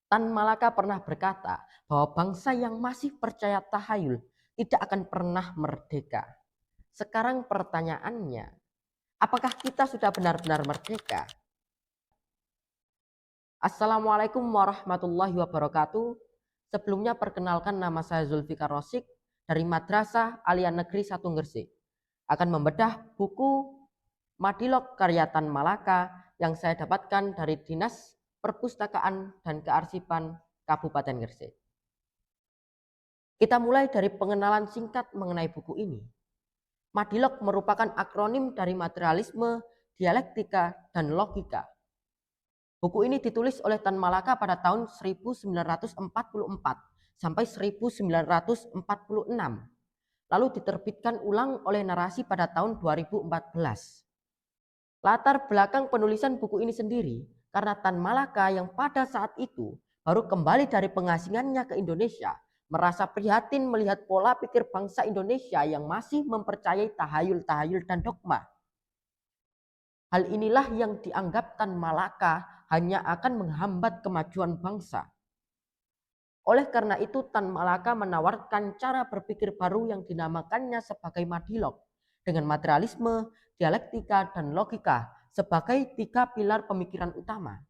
Tan Malaka pernah berkata bahwa bangsa yang masih percaya tahayul tidak akan pernah merdeka. Sekarang pertanyaannya, apakah kita sudah benar-benar merdeka? Assalamualaikum warahmatullahi wabarakatuh. Sebelumnya perkenalkan nama saya Zulfikar Rosik dari Madrasah Aliyah Negeri 1 Gresik. Akan membedah buku Madilog karya Tan Malaka yang saya dapatkan dari Dinas Perpustakaan dan Kearsipan Kabupaten Gresik. Kita mulai dari pengenalan singkat mengenai buku ini. Madilog merupakan akronim dari materialisme, dialektika, dan logika. Buku ini ditulis oleh Tan Malaka pada tahun 1944 sampai 1946. Lalu diterbitkan ulang oleh Narasi pada tahun 2014. Latar belakang penulisan buku ini sendiri karena Tan Malaka yang pada saat itu baru kembali dari pengasingannya ke Indonesia merasa prihatin melihat pola pikir bangsa Indonesia yang masih mempercayai tahayul-tahayul dan dogma. Hal inilah yang dianggap Tan Malaka hanya akan menghambat kemajuan bangsa. Oleh karena itu Tan Malaka menawarkan cara berpikir baru yang dinamakannya sebagai Madilog dengan materialisme, dialektika, dan logika sebagai 3 pilar pemikiran utama.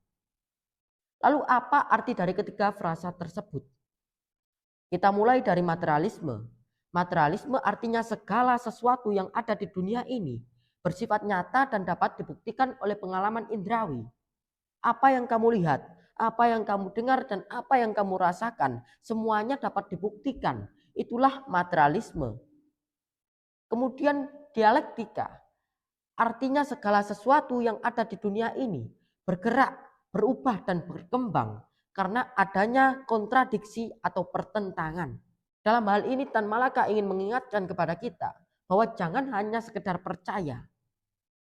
Lalu apa arti dari ketiga frasa tersebut? Kita mulai dari materialisme. Materialisme artinya segala sesuatu yang ada di dunia ini bersifat nyata dan dapat dibuktikan oleh pengalaman indrawi. Apa yang kamu lihat, apa yang kamu dengar, dan apa yang kamu rasakan, semuanya dapat dibuktikan. Itulah materialisme. Kemudian dialektika, artinya segala sesuatu yang ada di dunia ini bergerak, berubah, dan berkembang karena adanya kontradiksi atau pertentangan. Dalam hal ini Tan Malaka ingin mengingatkan kepada kita bahwa jangan hanya sekedar percaya.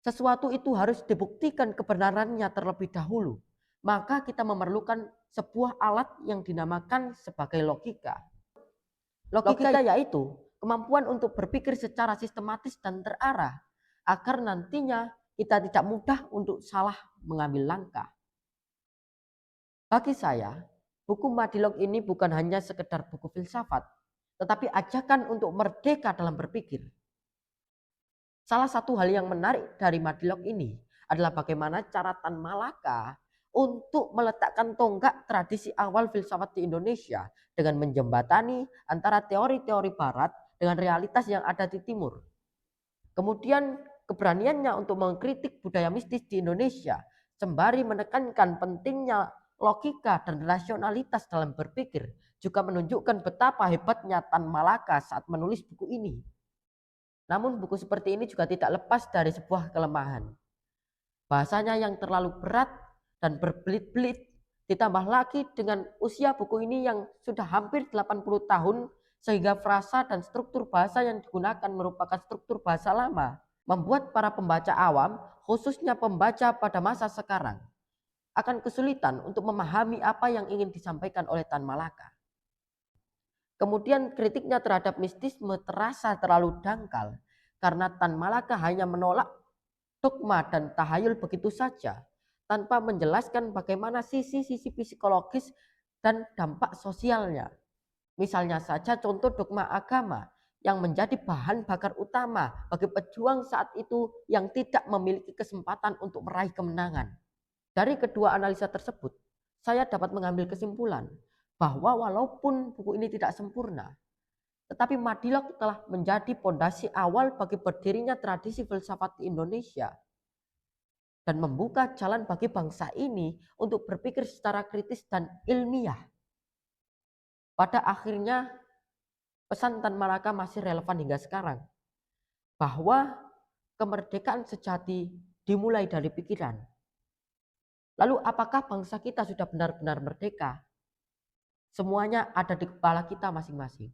Sesuatu itu harus dibuktikan kebenarannya terlebih dahulu. Maka kita memerlukan sebuah alat yang dinamakan sebagai logika. Logika yaitu kemampuan untuk berpikir secara sistematis dan terarah agar nantinya kita tidak mudah untuk salah mengambil langkah. Bagi saya, buku Madilog ini bukan hanya sekedar buku filsafat, tetapi ajakan untuk merdeka dalam berpikir. Salah satu hal yang menarik dari Madilog ini adalah bagaimana cara Tan Malaka untuk meletakkan tonggak tradisi awal filsafat di Indonesia dengan menjembatani antara teori-teori barat dengan realitas yang ada di timur. Kemudian keberaniannya untuk mengkritik budaya mistis di Indonesia sembari menekankan pentingnya logika dan rasionalitas dalam berpikir juga menunjukkan betapa hebatnya Tan Malaka saat menulis buku ini. Namun buku seperti ini juga tidak lepas dari sebuah kelemahan. Bahasanya yang terlalu berat dan berbelit-belit, ditambah lagi dengan usia buku ini yang sudah hampir 80 tahun, sehingga frasa dan struktur bahasa yang digunakan merupakan struktur bahasa lama, membuat para pembaca awam, khususnya pembaca pada masa sekarang, akan kesulitan untuk memahami apa yang ingin disampaikan oleh Tan Malaka. Kemudian kritiknya terhadap mistisme terasa terlalu dangkal karena Tan Malaka hanya menolak dogma dan tahayul begitu saja tanpa menjelaskan bagaimana sisi-sisi psikologis dan dampak sosialnya. Misalnya saja contoh dogma agama yang menjadi bahan bakar utama bagi pejuang saat itu yang tidak memiliki kesempatan untuk meraih kemenangan. Dari kedua analisa tersebut, saya dapat mengambil kesimpulan bahwa walaupun buku ini tidak sempurna, tetapi Madilog telah menjadi pondasi awal bagi berdirinya tradisi filsafat di Indonesia dan membuka jalan bagi bangsa ini untuk berpikir secara kritis dan ilmiah. Pada akhirnya, pesan Tan Malaka masih relevan hingga sekarang, bahwa kemerdekaan sejati dimulai dari pikiran. Lalu apakah bangsa kita sudah benar-benar merdeka? Semuanya ada di kepala kita masing-masing.